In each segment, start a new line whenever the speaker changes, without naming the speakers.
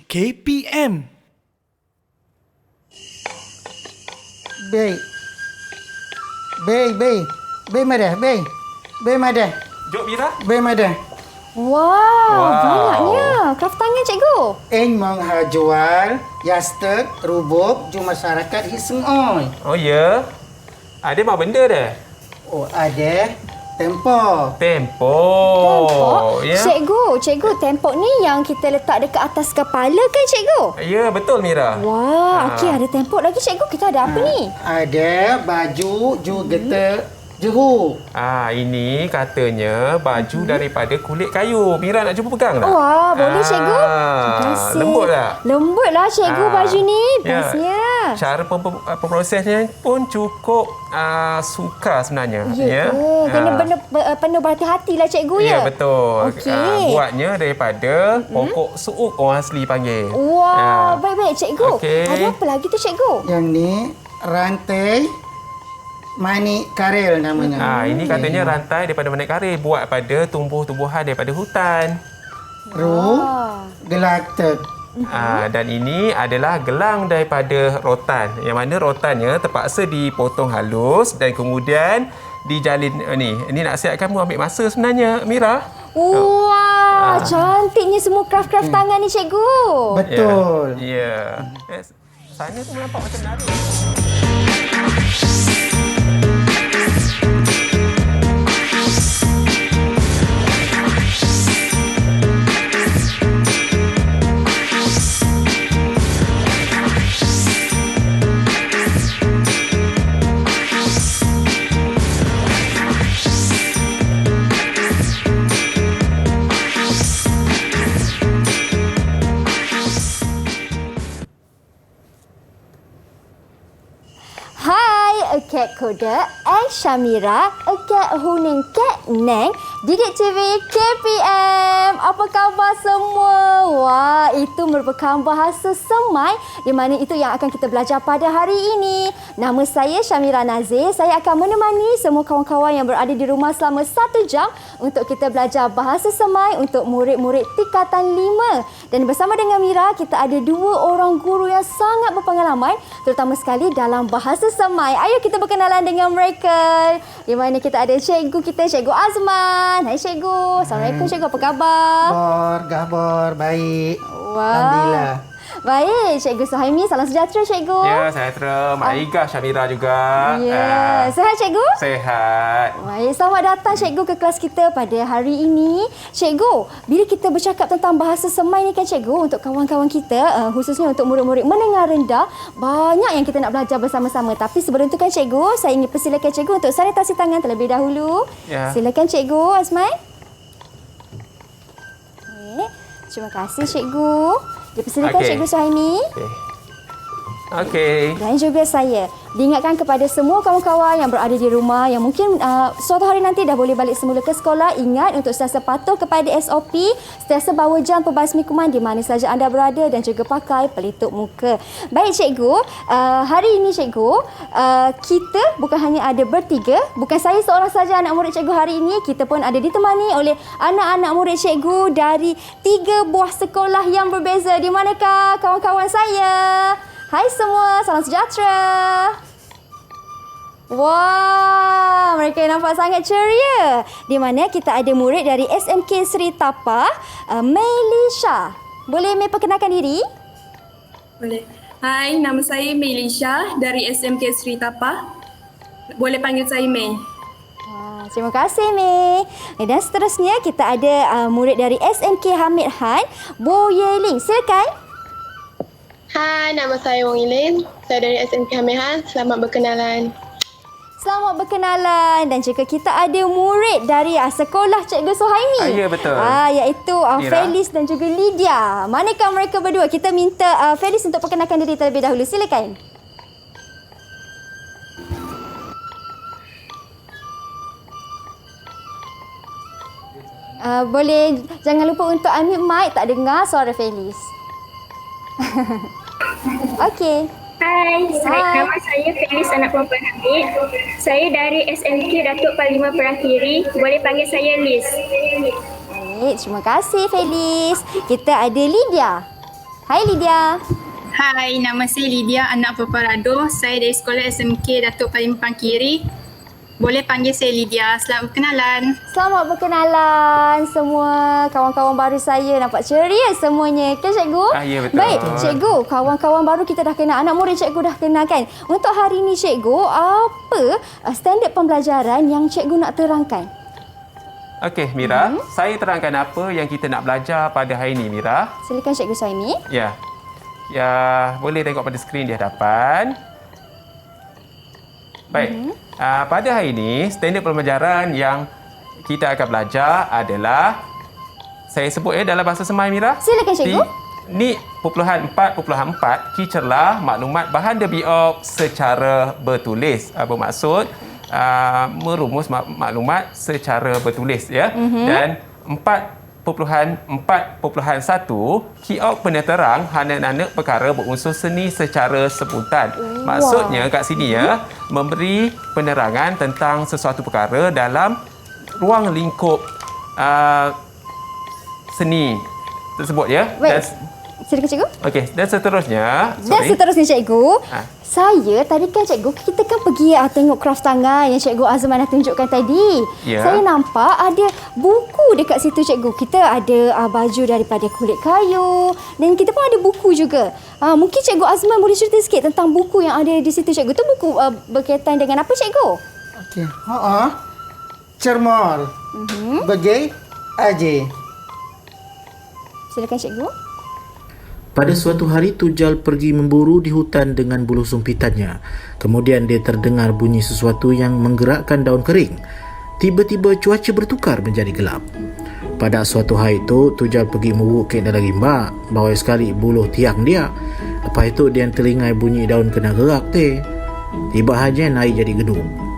KPM.
Bey. Bey mana? Bey mana?
Jom Mira.
Bey mana?
Wow, banyaknya. Kraft tangan cikgu.
Eng menghajual yastek rubuk ju masyarakat hiseng oi.
Oh ya. Ada apa benda dah?
Oh ada tempo.
Tempo. Ya.
Cikgu, tempok ni yang kita letak dekat atas kepala kan cikgu?
Ya, betul Mira.
Wah, okey ada tempok lagi cikgu. Kita ada apa ni?
Ada baju ju geta jehu.
Ini katanya baju daripada kulit kayu. Mira nak cuba pegang tak?
Wah, boleh cikgu. Terima kasih.
Lembut tak?
Lembut lah cikgu baju ni. Bestnya.
Cara pemprosesnya pun cukup sukar sebenarnya.
Ya ke? Kena penuh berhati-hati lah cikgu ya?
Ya, betul.
Okey.
Buatnya daripada pokok suuk orang asli panggil.
Wah, baik-baik cikgu.
Okey.
Ada apa lagi tu cikgu?
Yang ni rantai manik karel namanya.
Ini katanya rantai daripada manik karir buat pada tumbuh-tumbuhan daripada hutan.
Gelatek.
Dan ini adalah gelang daripada rotan. Yang mana rotannya terpaksa dipotong halus dan kemudian dijalin Ini nak siapkan pun ambil masa sebenarnya, Mira.
Wah, cantiknya semua kraft-kraft tangan ni cikgu.
Betul.
Ya. Sana tu nampak macam menarik.
Kek Koda, Shamira, Kek Huning, Kek Neng, Didik TV, KPM. Apa khabar semua? Wah, itu merupakan bahasa Semai di mana itu yang akan kita belajar pada hari ini. Nama saya Shamira Nazir. Saya akan menemani semua kawan-kawan yang berada di rumah selama 1 jam untuk kita belajar bahasa Semai untuk murid-murid tingkatan 5. Dan bersama dengan Mira, kita ada 2 orang guru yang sangat berpengalaman terutama sekali dalam bahasa Semai. Ayo kita berkenalan dengan mereka. Di mana kita ada cikgu kita, Cikgu Azman. Hai cikgu. Assalamualaikum cikgu, apa khabar?
Gabor, baik.
Wah.
Alhamdulillah.
Baik, Cikgu Suhaimi. Salam sejahtera cikgu.
Ya, sejahtera. Mak Ika, Shamira juga.
Ya. Sehat cikgu?
Sehat.
Baik, selamat datang cikgu ke kelas kita pada hari ini. Cikgu, bila kita bercakap tentang bahasa Semai ni kan cikgu, untuk kawan-kawan kita, khususnya untuk murid-murid menengah rendah, banyak yang kita nak belajar bersama-sama. Tapi sebelum itu kan cikgu, saya ingin persilakan cikgu untuk sanitasi tangan terlebih dahulu.
Ya.
Silakan cikgu Azman. Terima kasih cikgu. Dipersilakan Cikgu Suhaimi.
Okey.
Dan juga saya diingatkan kepada semua kawan-kawan yang berada di rumah yang mungkin suatu hari nanti dah boleh balik semula ke sekolah, ingat untuk sentiasa patuh kepada SOP, sentiasa bawa jam pembasmi kuman di mana sahaja anda berada dan juga pakai pelitup muka. Baik cikgu, hari ini cikgu, kita bukan hanya ada bertiga, bukan saya seorang saja anak murid cikgu hari ini, kita pun ada ditemani oleh anak-anak murid cikgu dari 3 buah sekolah yang berbeza. Di manakah kawan-kawan saya? Hai semua, salam sejahtera. Wah, mereka nampak sangat ceria. Di mana kita ada murid dari SMK Sri Tapa, Melisha. Boleh Mei perkenalkan diri?
Boleh. Hai, nama saya Melisha dari SMK Sri Tapa. Boleh panggil saya Mei.
Terima kasih Mei. Dan seterusnya kita ada murid dari SMK Hamid Han, Bo Yeling. Silakan.
Hai, nama saya Wong Ilin. Saya dari SMK Hamihan. Selamat berkenalan.
Selamat berkenalan. Dan juga kita ada murid dari sekolah Cikgu Suhaimi.
Ya, betul.
Iaitu Felis dan juga Lydia. Manakah mereka berdua? Kita minta Felis untuk perkenalkan diri terlebih dahulu. Silakan. Boleh jangan lupa untuk unmute mic, tak dengar suara Felis. Okey.
Hai, nama saya Felis anak perempuan Hamid. Saya dari SMK Datuk Parlimen Perakiri. Boleh panggil saya Liz.
Baik, terima kasih Felis. Kita ada Lydia. Hai Lydia.
Hai, nama saya Lydia, anak Peparado. Saya dari sekolah SMK Datuk Palimpang Kiri. Boleh panggil saya Lydia. Selamat berkenalan.
Selamat berkenalan semua kawan-kawan baru saya. Nampak ceria semuanya. Kan cikgu?
Ya, betul.
Baik, cikgu. Kawan-kawan baru kita dah kenal. Anak murid cikgu dah kenal kan? Untuk hari ini cikgu, apa standard pembelajaran yang cikgu nak terangkan?
Okey, Mira. Saya terangkan apa yang kita nak belajar pada hari ini, Mira.
Silakan cikgu Saimi.
Ya. Ya, boleh tengok pada skrin di hadapan. Baik. Pada hari ini, standard pembelajaran yang kita akan belajar adalah, saya sebut dalam bahasa Semai, Mira.
Silakan cikgu.
Ni /4.4 key cerlah maklumat bahan debiok secara bertulis. Bermaksud merumus maklumat secara bertulis ya. Dan 4.4.1 kiok peneterang hana-hana perkara berunsur seni secara sebutan. Maksudnya kat sini ya, memberi penerangan tentang sesuatu perkara dalam ruang lingkup seni tersebut ya.
Baik. Silakan cikgu.
Okey, dan seterusnya,
Dan seterusnya cikgu, saya tadi kan cikgu, kita kan pergi tengok kraft tangan yang cikgu Azman dah tunjukkan tadi.
Ya.
Saya nampak ada buku dekat situ cikgu. Kita ada baju daripada kulit kayu dan kita pun ada buku juga. Mungkin cikgu Azman boleh cerita sikit tentang buku yang ada di situ cikgu. Tu buku berkaitan dengan apa cikgu?
Okey. Cermol. Bagi Aji.
Silakan cikgu.
Pada suatu hari Tujal pergi memburu di hutan dengan buluh sumpitannya. Kemudian dia terdengar bunyi sesuatu yang menggerakkan daun kering. Tiba-tiba cuaca bertukar menjadi gelap. Pada suatu hari itu, Tujal pergi memburu kek dalam rimba. Bawai sekali buluh tiang dia. Lepas itu dia telingai bunyi daun kena gerak teh. Tiba haja naik jadi gedung.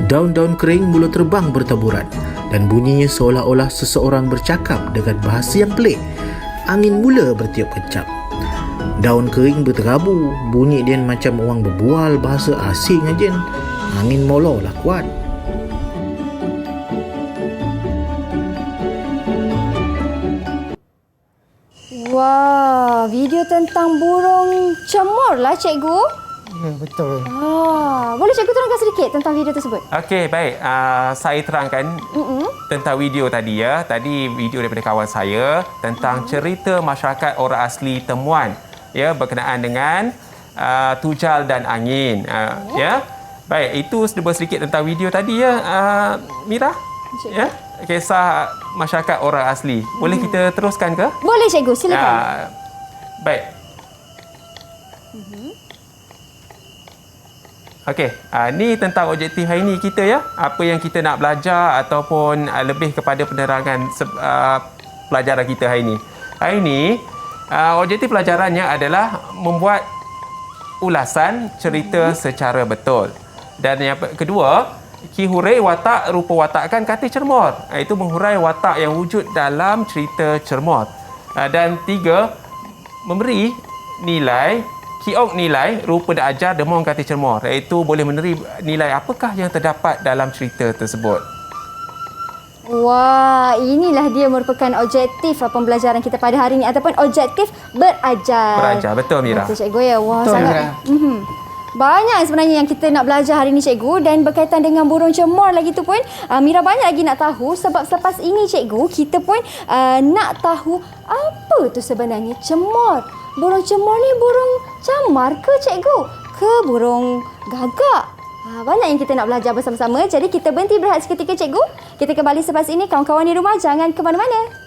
Daun-daun kering mula terbang bertaburan dan bunyinya seolah-olah seseorang bercakap dengan bahasa yang pelik. Angin mula bertiup kencang. Daun kering berterabu, bunyi dia macam orang berbual bahasa asing aja. Angin molo lah kuat.
Wah, video tentang burung cemor lah cikgu.
Ya, betul.
Boleh cikgu terangkan sedikit tentang video tersebut?
Okey, baik. Saya terangkan tentang video tadi ya. Tadi video daripada kawan saya tentang cerita masyarakat orang asli Temuan ya, berkenaan dengan Tujal dan Angin. Ya. Baik, itu sedikit tentang video tadi ya, Mira. Ya. Kisah masyarakat orang asli. Boleh kita teruskan ke?
Boleh cikgu, silakan.
Baik. Okey, ni tentang objektif hari ini kita ya. Apa yang kita nak belajar ataupun lebih kepada penerangan pelajaran kita hari ini. Hari ini, objektif pelajarannya adalah membuat ulasan cerita secara betul. Dan yang kedua, ki hurai watak rupa watakkan kata cermor. Itu menghurai watak yang wujud dalam cerita cermor. Dan tiga, memberi nilai kiok nilai rupa dan ajar demong kata cermor, iaitu boleh meneri nilai apakah yang terdapat dalam cerita tersebut.
Wah, inilah dia merupakan objektif pembelajaran kita pada hari ini ataupun objektif berajar.
Berajar, betul Mira.
Betul cikgu ya. Wah,
Betul,
sangat. Banyak sebenarnya yang kita nak belajar hari ini cikgu, dan berkaitan dengan burung cemor lagi tu pun Mira banyak lagi nak tahu, sebab selepas ini cikgu kita pun nak tahu apa tu sebenarnya cemor. Burung cemor ni burung camar ke cikgu? Ke burung gagak? Banyak yang kita nak belajar bersama-sama. Jadi kita berhenti berehat seketika cikgu. Kita kembali selepas ini. Kawan-kawan di rumah jangan ke mana-mana.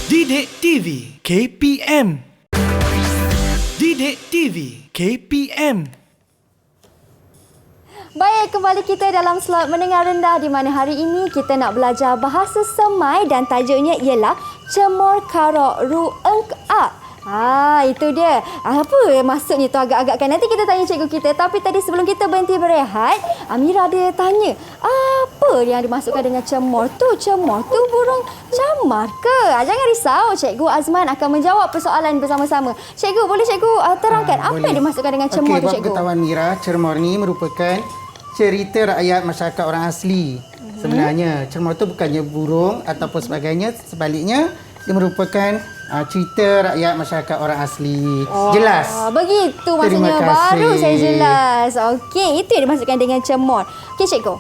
Didik TV KPM. Didik TV KPM.
Baik, kembali kita dalam slot mendengar rendah di mana hari ini kita nak belajar bahasa semai dan tajuknya ialah Cemor Karok Ru Eng Ak. Itu dia. Apa maksudnya tu agak-agak kan? Nanti kita tanya cikgu kita. Tapi tadi sebelum kita berhenti berehat, Amira ada tanya, apa yang dimasukkan dengan cemor tu? Cemor tu burung camar ke? Jangan risau, Cikgu Azman akan menjawab persoalan bersama-sama. Cikgu, boleh cikgu terangkan apa yang dimasukkan dengan cemor tu,
buat
cikgu?
pengetahuan Mira, cemor ni merupakan cerita rakyat masyarakat orang asli. Sebenarnya, cemor tu bukannya burung ataupun sebagainya. Sebaliknya, dia merupakan cerita rakyat masyarakat orang asli. Jelas?
Begitu maksudnya.
Terima kasih.
Baru saya jelas. Okey, itu yang dimasukkan dengan cemor. Okey, cikgu.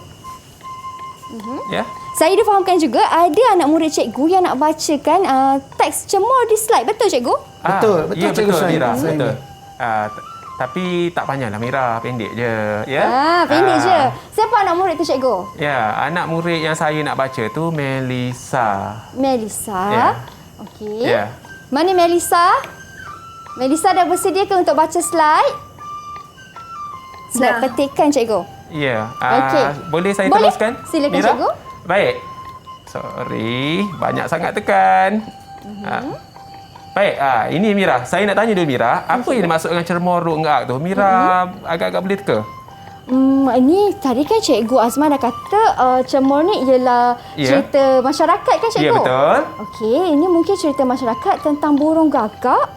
Ya.
Saya difahamkan juga ada anak murid cikgu yang nak bacakan teks cemor di slide. Betul, cikgu?
Betul,
Ya,
Cikgu
betul, Mira.
Suhaimi.
Betul. Tapi tak panjanglah Mira, pendek je. Ya.
Pendek je. Siapa anak murid tu, cikgu?
Ya, anak murid yang saya nak baca tu Melissa.
Melissa.
Ya.
Okey.
Ya.
Mana Melissa? Melissa dah bersedia ke untuk baca slide? Slide
Dah.
petikan, cikgu.
Ya.
Okey.
Boleh saya
Boleh?
teruskan?
Silakan,
Mira?
cikgu.
Baik. Sorry, banyak sangat tekan. Baik, ini Mira. Saya nak tanya dulu Mira, apa yang dimaksud dengan cermor Ru Eng Ak tu? Mira agak-agak boleh teka?
Ini tadi kan Cikgu Azman dah kata cemor ni ialah
Ya.
cerita masyarakat kan, cikgu?
Ya, betul.
Okey, ini mungkin cerita masyarakat tentang burung gagak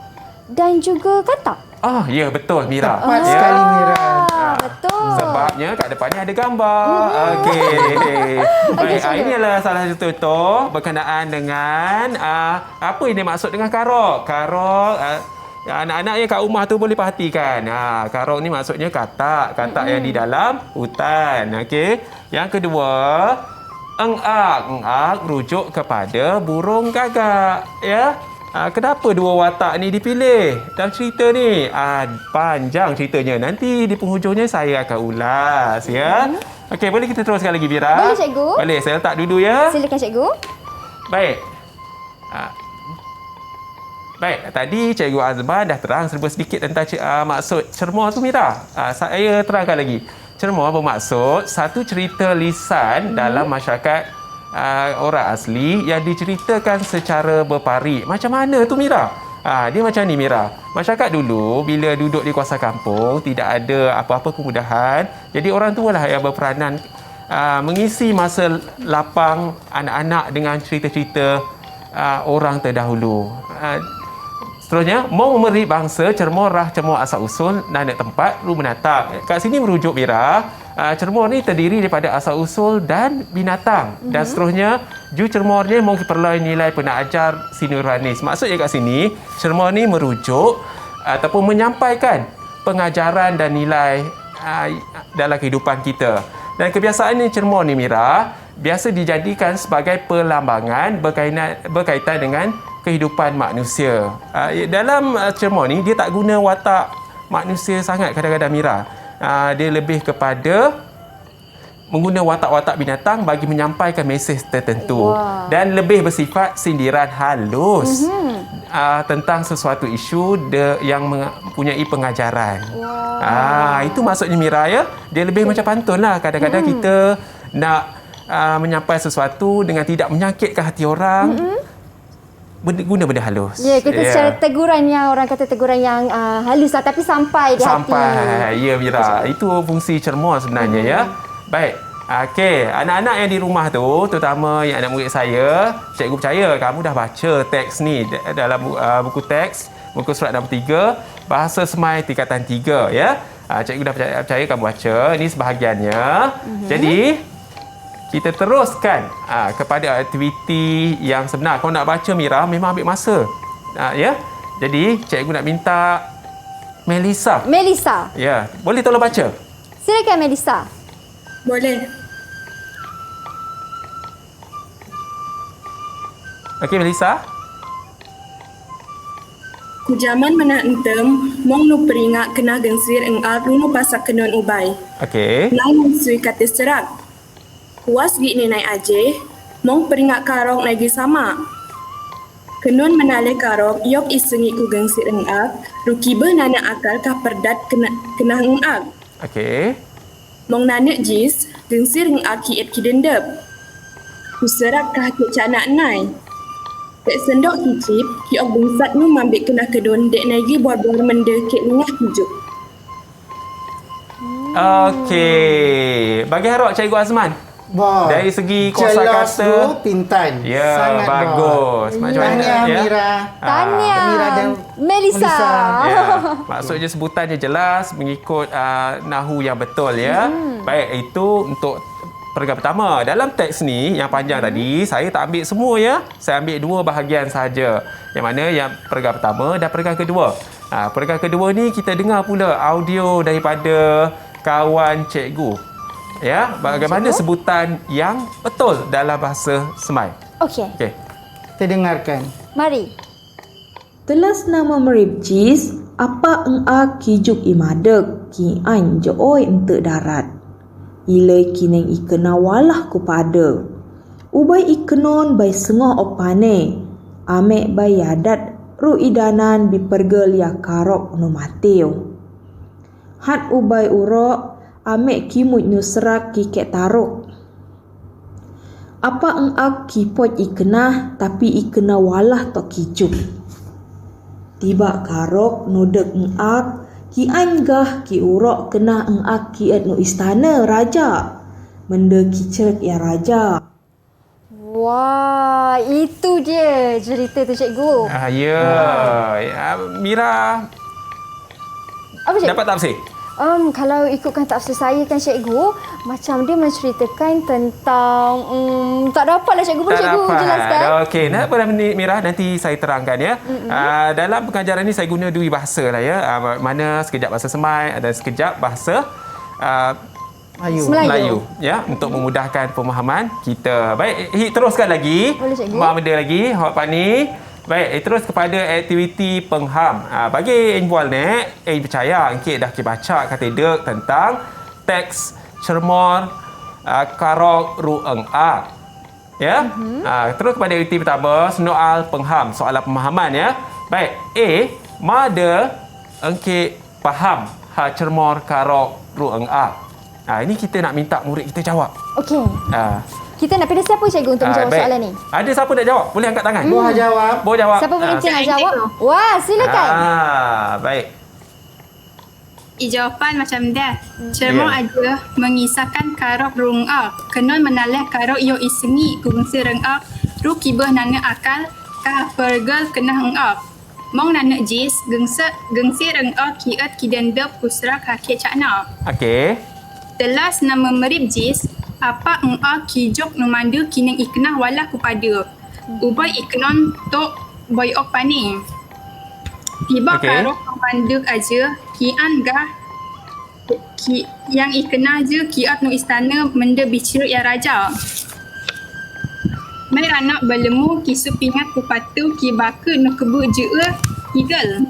dan juga katak.
Ya betul Mira.
Tepat
Ya.
sekali, Mira.
Betul.
Sebabnya kat depan ni ada gambar. Okey. Baik,
cikgu.
ini adalah salah satu contoh berkenaan dengan apa yang dimaksud dengan karok. Karok anak-anak yang kat rumah tu boleh perhatikan. Karok ni maksudnya katak yang di dalam hutan. Okey. Yang kedua, Eng Ak rujuk kepada burung gagak, ya. Kenapa dua watak ni dipilih dalam cerita ni? Panjang ceritanya. Nanti di penghujungnya saya akan ulas, ya. Okey, boleh kita teruskan lagi, Mira?
Boleh, cikgu.
Boleh, saya letak dulu, ya.
Silakan, cikgu.
Baik. Baik, tadi Cikgu Azman dah terang serba sedikit tentang maksud cermor tu, Mira. Saya terangkan lagi. Cermor bermaksud satu cerita lisan dalam masyarakat orang asli yang diceritakan secara berparit. Macam mana tu, Mira? Dia macam ni, Mira. Masyarakat dulu bila duduk di kawasan kampung tidak ada apa-apa kemudahan. Jadi orang tua lah yang berperanan mengisi masa lapang anak-anak dengan cerita-cerita orang terdahulu. Seterusnya, mau memberi bangsa cermor rah cemor asal usul dan tempat ru menatang. Kat sini merujuk, Mira, cermor ni terdiri daripada asal usul dan binatang. Dan seterusnya, ju cermor ni memperoleh nilai penajar sinuranis. Maksudnya kat sini, cermor ni merujuk ataupun menyampaikan pengajaran dan nilai dalam kehidupan kita. Dan kebiasaan ni cermor ni, Mira, biasa dijadikan sebagai perlambangan berkaitan dengan kehidupan manusia. Dalam cermor ni, dia tak guna watak manusia sangat kadang-kadang, Mira. Dia lebih kepada menggunakan watak-watak binatang bagi menyampaikan mesej tertentu. Dan lebih bersifat sindiran halus tentang sesuatu isu yang mempunyai pengajaran. Itu maksudnya, Mira, ya. Dia lebih macam pantun lah. Kadang-kadang kita nak menyampaikan sesuatu dengan tidak menyakitkan hati orang. Guna benda halus.
Ya, kita secara teguran yang orang kata teguran yang halus lah, tapi sampai di hati.
Ya, Mira. Itu fungsi cermor sebenarnya, ya. Baik. Okey, anak-anak yang di rumah tu, terutama yang anak murid saya, cikgu percaya kamu dah baca teks ni dalam buku teks, muka surat nombor 3, bahasa semai tingkatan 3, ya. Cikgu dah percaya kamu baca. Ini sebahagiannya. Jadi, kita teruskan kepada aktiviti yang sebenar. Kalau nak baca, Mira, memang ambil masa. Ya. Jadi, cikgu nak minta Melissa.
Melissa.
Ya, boleh tolong baca?
Silakan, Melissa.
Boleh.
Okey, Melissa.
Kujaman mana entem, mong nu peringat kena gensir engat nu pasak kenon ubai.
Okey.
Nai mensui kata serak. Puas gi ni nai aje, mong peringat karong nai gi sama. Kenon menale karong yok isengi ku gensir engat, rukibe nana akal kah perdat kena engat.
Okey.
Mong nanek jis, gengsir ng aki et kidendep. Kuserak kah ke canak nai. Tek sendok kicip, ki ok bengsat nu mambik kena kedon dek nagi buat-buat mende kek lengah hijuk.
Okey. Bagi harap Cikgu Azman.
Wah,
Dari segi
jelas
kosakata.
tu, pintan.
Ya,
Sangat
bagus. Macam mana?
Tahniah
Ya.
Mira.
Tahniah.
Mira dan
Melissa.
Ya, maksudnya sebutannya jelas mengikut nahu yang betul ya. Baik, itu untuk perkara pertama. Dalam teks ni yang panjang tadi, saya tak ambil semua ya. Saya ambil 2 bahagian sahaja. Yang mana yang perkara pertama dan perkara kedua. Perkara kedua ni kita dengar pula audio daripada kawan cikgu. Ya, bagaimana sebutan yang betul dalam bahasa Semai.
Okey.
Okey.
Kita dengarkan.
Mari.
Telas nama merip jis, apa eng'a kijuk imadek, ki an je oi ente darat. Ilai kineng ikena walah kupada. Ubai ikenon bai sengah opane, amek bai yadat ru idanan bipergel ya karok no mateo. Hat ubai urok, amek kimut nusrak ki kek taruk. Apa eng'a kipot ikena tapi ikena walah tok kijuk. Tiba karok nodek eng'a ki anggah ki urok kena eng'a ki et no istana raja. Mende ki cerek ya raja.
Wah, itu dia cerita tu cikgu.
Mira
Apa cikgu?
dapat tak bersih?
Kalau ikutkan tafsir saya kan cikgu, macam dia menceritakan tentang tak dapatlah cikgu, boleh cikgu jelaskan?
Okey, nak apa Mira, nanti saya terangkan ya. Dalam pengajaran ni saya guna 2 bahasa lah ya. Mana sekejap bahasa Semai dan sekejap bahasa Melayu ya, untuk memudahkan pemahaman kita. Baik, teruskan lagi.
Boleh cikgu.
Benda lagi hot pani. Baik, terus kepada aktiviti pengham. Bagi involve ni, percaya engkau dah baca kategori tentang teks cermor karok rueng a. Ya. Terus kepada aktiviti pertama, soal pengham, soalan pemahaman ya. Baik, A, mada engkau faham cermor karok rueng a. Ini kita nak minta murid kita jawab.
Okey. Kita nak pilih siapa cikgu untuk menjawab
baik.
soalan ni?
Ada siapa nak jawab? Boleh angkat tangan.
Boleh jawab.
Boleh jawab.
Siapa volunteer nak
Saya
jawab?
cikgu.
Wah, silakan.
Baik.
Jawapan macam dah. Cermo aja mengisahkan karok rung a. Kenon menalih karok yo isengi kungsi reng a. Ru kibah nana akal kah pergel kena heng a. Mong nana jis gengsi reng a kiat kidendep kusra kaki cakna.
Okey.
Telas nama merip jis apa eng'a kijok numandu kineng iknah walah kepada. Ubai iknon tok boy ok pani. Tiba
Okey.
karok manduk aja kian gah ki yang iknah je kiat nu istana mende bicara ya raja. Mai anak belemu kisu pingat kupatu ki baka nu kebu je igel.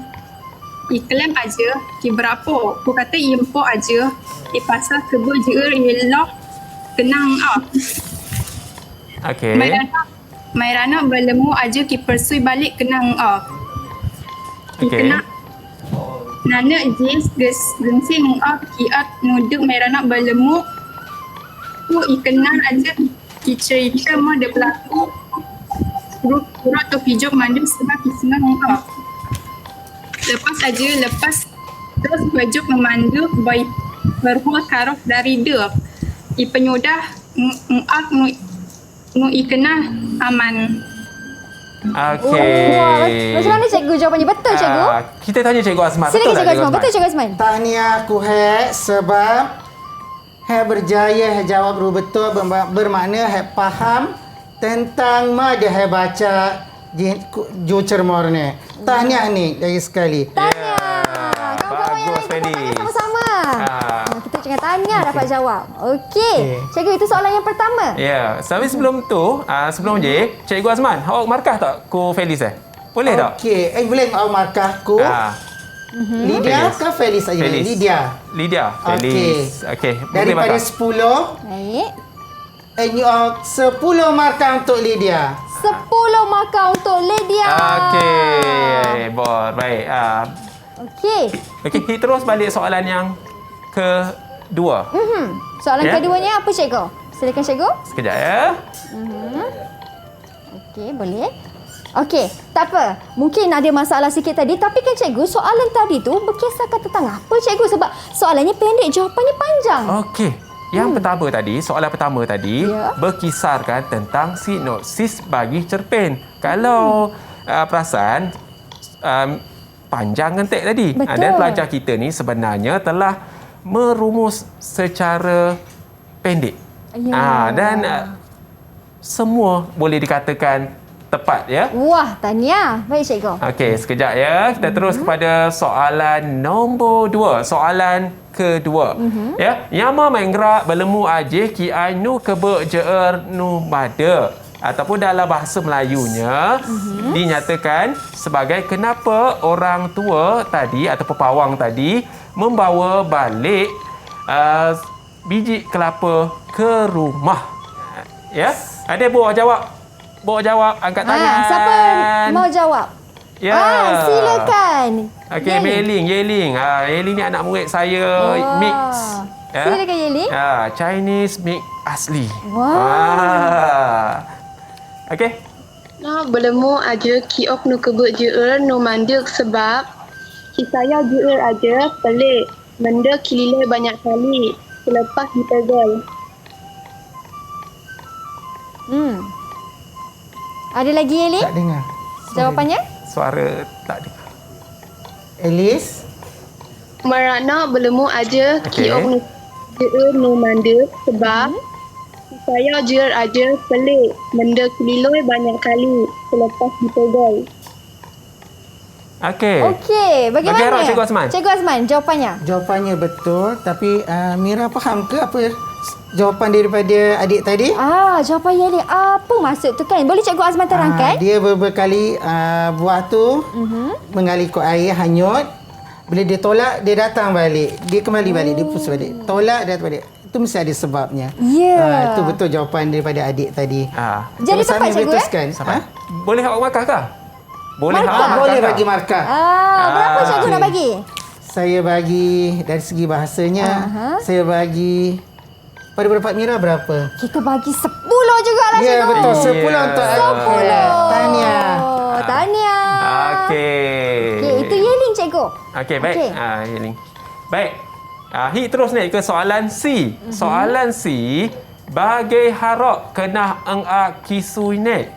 Iklan aja ki berapa? Ku kata impo aja. Pasal kebu je ialah kenang
Okey.
Mairana berlemu aja ki persui balik kenang
Okey.
Kena nana jis gengsi ki at nuduk Mairana berlemu ku ikenang aja ki cerita mo de berlaku Kurang tu pijok manduk sebab kisenang lepas terus pijok memandu baik berhua karok dari dek penyudah ngak nu ikena aman.
Okey.
Wah, macam mana cikgu jawapannya? Betul cikgu?
Kita tanya Cikgu Azman.
Silakan
tak,
cikgu Azman. Betul cikgu Azman?
Tahniah aku sebab berjaya jawab ru betul bermakna faham tentang mada baca jo cermor ni. Tahniah ni lagi sekali.
Tahniah. Kawan-kawan yang
Bagus,
lain tepuk
Feli.
tangan sama-sama. Kita jangan tanya dapat jawab. Okey. Cikgu, itu soalan yang pertama.
Ya, tapi sebelum tu, sebelum je, Cikgu Azman, awak markah tak ku Felis Boleh tak?
Okey, boleh awak markah aku? Lydia
Felis.
ke Felis saja?
Felis.
Lydia.
Felis. Okey. Boleh
Daripada
markah.
10,
Baik.
10 markah untuk Lydia.
10 markah untuk Lydia.
Okey. Baik.
Okey.
Okey, terus balik soalan yang
Soalan
Ya.
keduanya apa cikgu? Silakan cikgu.
Sekejap ya.
Okey, boleh. Okey, tak apa. Mungkin ada masalah sikit tadi, tapi kan cikgu, soalan tadi tu berkisarkan tentang apa cikgu? Sebab soalannya pendek, jawapannya panjang.
Okey. Yang pertama tadi, soalan pertama tadi
Ya.
berkisarkan tentang sinopsis bagi cerpen. Kalau perasan panjang kentek tadi.
Betul.
Dan pelajar kita ni sebenarnya telah merumus secara pendek.
Ya.
Dan semua boleh dikatakan tepat ya.
Wah, tahniah. Baik cikgu.
Okey, sekejap ya. Kita terus kepada soalan nombor 2. Soalan kedua. Ya, Yama menggerak berlemu aje ki ainu kebe jeer nu bada ataupun dalam bahasa Melayunya dinyatakan sebagai kenapa orang tua tadi atau pawang tadi membawa balik biji kelapa ke rumah. Ya, ada buat jawab. Buat jawab, angkat tangan.
Siapa mau jawab?
Ya.
Silakan.
Okey, Yeling. Yeling ni anak murid saya mix. Ya.
Silakan Yeling.
Chinese mix asli.
Wah.
Okey.
Nah, berlemu aja kiok nu kebut jeer nu mandek sebab kisaya jeer aja pelik. Menda kililai banyak kali selepas dipegal.
Ada lagi Yeling?
Tak dengar.
Jawapannya?
Suara tak dengar.
Elis?
Merana berlemu aja
Okey.
kiok nu jeer nu mandek sebab kisaya jeer aja pelik. Menda kililai banyak kali selepas dipegal.
Okey.
Okey, bagaimana?
Bagi harap Cikgu Azman.
Cikgu Azman, jawapannya?
Jawapannya betul, tapi Mira faham ke apa jawapan daripada adik tadi?
Jawapan Yeling. Apa maksud tu kan? Boleh Cikgu Azman terangkan?
Dia berkali buah tu mengalir air hanyut. Bila dia tolak, dia datang balik. Dia kembali balik, dia push balik. Tolak, dia datang balik. Itu mesti ada sebabnya.
Ya.
Itu betul jawapan daripada adik tadi.
Jadi tepat cikgu
Boleh awak markah ke? Boleh
boleh bagi markah.
Berapa cikgu nak bagi?
Saya bagi dari segi bahasanya, saya bagi pada pendapat Mira berapa?
Kita bagi 10 jugalah cikgu.
Ya, betul. 10 untuk
10.
Tahniah.
Tahniah. Okey, itu Yeling cikgu.
Okey, baik. Yeling. Baik. Hit terus naik ke soalan C. Soalan C, bagai harap kena engak kisuinet.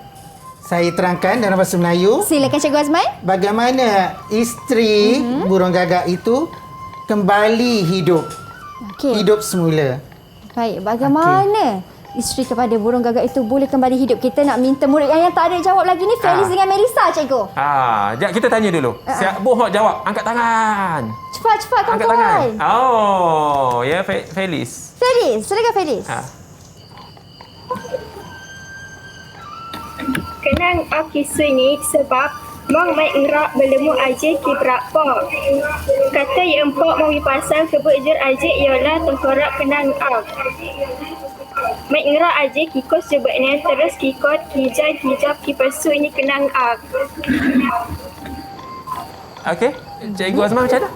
Saya terangkan dalam bahasa Melayu.
Silakan Cikgu Azman.
Bagaimana isteri burung gagak itu kembali hidup. Hidup semula.
Baik, bagaimana isteri kepada burung gagak itu boleh kembali hidup? Kita nak minta murid yang tak ada jawab lagi ni, Felis dengan Melissa, Cikgu.
Sekejap kita tanya dulu. Siap bohong jawab. Angkat tangan.
Cepat-cepat
Angkat
kawan-kawan.
tangan. Ya, Felis.
Felis, silakan Felis.
Kenang kisah ni sebab Mang mai ngerak berlemu aje ki berapa. Kata yang empok mau dipasang kebut jer aje ialah tengkorak kenang Mai ngerak aje kikos jebaknya terus kikot hijab kipasu ini kenang
Okey, Cikgu Azman macam mana?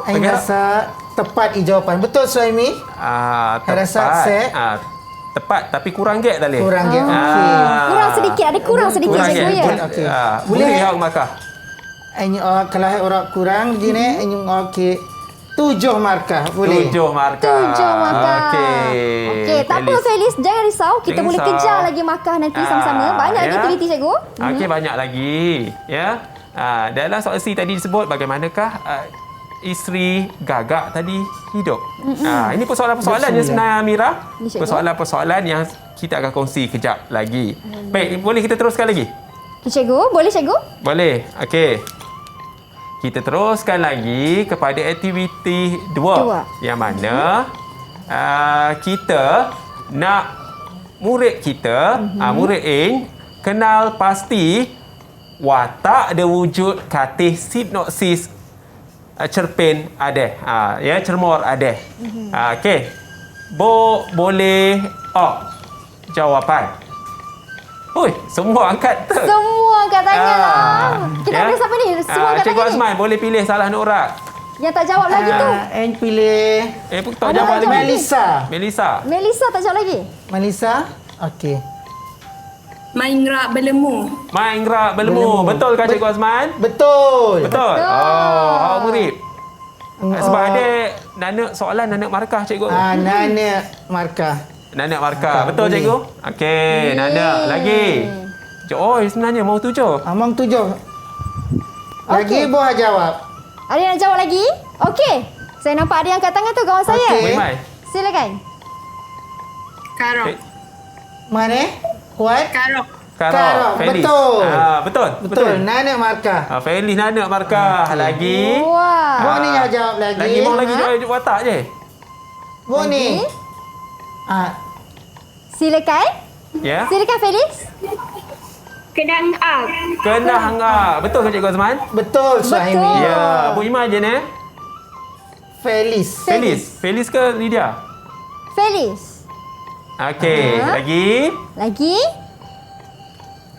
Saya rasa tepat jawapan. Betul Suhaimi?
Tepat.
Rasa set.
Tepat tapi kurang gap tadi.
Kurang gap. Okey.
Kurang sedikit, ada kurang sedikit cikgu ya.
Okey.
Boleh hak markah.
Kalau orang kurang gini, okey. 7 markah boleh.
7 markah.
7 markah. Okey, tak apa Felis, jangan risau. Kita
Jangan
boleh
risau.
kejar lagi markah nanti sama-sama. Banyak lagi aktiviti cikgu.
Okey, banyak lagi. Ya. Dalam soal C tadi disebut bagaimanakah isteri gagak tadi hidup. Ini persoalan-persoalan yang sebenarnya Mira. Persoalan-persoalan yang kita akan kongsi kejap lagi. Baik, boleh kita teruskan lagi?
Cikgu, boleh cikgu?
Boleh. Okey. Kita teruskan lagi kepada aktiviti 2. Yang mana kita nak murid kita, murid A, kenal pasti watak dia wujud katih sinopsis cerpen ada. Ya, cermor ada. Okey. Boleh jawapan. Oi, semua angkat.
Semua angkat tangan lah. Kita ada siapa ni? Semua angkat
Cikgu
tangan ni.
Azman boleh pilih salah nombor.
Yang tak jawab lagi tu.
N pilih
Tak jawab lagi.
Melissa.
Melissa tak jawab lagi.
Melissa. Okey.
Main gerak berlemu.
Main gerak berlemu. Betul kan Cikgu Azman?
Betul.
Betul. Oh, Murib. Sebab ada soalan Nana markah Cikgu.
Nana markah.
Nana markah. Betul
boleh.
Cikgu? Okey, Nana lagi. Oh, sebenarnya mau 7.
Among 7. Lagi buah jawab.
Ada yang nak jawab lagi? Okey. Saya nampak ada yang angkat tangan tu kawan saya.
Okey.
Mai.
Silakan.
Karok.
Mana? Kuat?
Karok.
Karok. Felis.
Betul.
Betul.
Nana markah.
Felis Nana markah. Lagi.
Wah.
Buah ni yang jawab lagi.
Lagi mau lagi watak je.
Buah ni.
Silakan.
Ya.
Silakan Felis.
Kenang ak.
Kena hangak. Betul ke Cikgu Azman?
Betul Suhaimi.
Betul.
Ya. Bu Iman je ni.
Felis.
Felis ke Lydia?
Felis.
Okey. Lagi.
Lagi.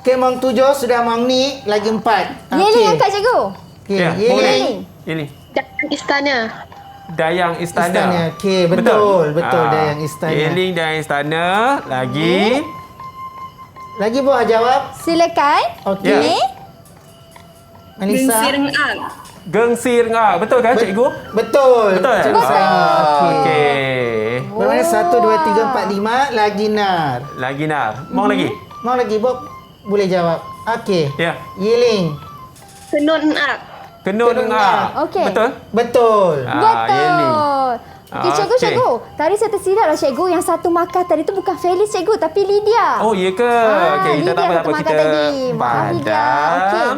Okey, mong 7 sudah mong ni lagi 4.
Yeling angkat cikgu.
Okey,
Ya,
Yeling.
Yeling.
Dayang Istana.
Dayang Istana.
Okey, betul. Dayang Istana.
Yeling Dayang Istana. Lagi.
Lagi buah jawab.
Silakan.
Okey.
Ini.
Melissa.
Gengsi rengak.
Gengsi rengak. Betul kan Cikgu?
Betul.
Betul.
Cikgu Suhaimi.
Okey.
Bermakna 1, 2, 3, 4, 5. Lagi Nar.
Lagi Nar. Mau lagi?
Mau lagi, Bob? Boleh jawab. Okey.
Ya.
Yeling.
Kenun ak.
Kenun rengak.
Okey.
Betul?
Betul.
Yeling.
Betul. Okey, cikgu,
Okey.
cikgu. Tadi saya tersilap lah cikgu. Yang satu markah tadi tu bukan Felis cikgu, tapi Lydia.
Oh, ya ke? Okey, kita
Lydia
tak apa-apa.
satu markah
Kita
tadi. Maaf, Lydia. Okey.
padam.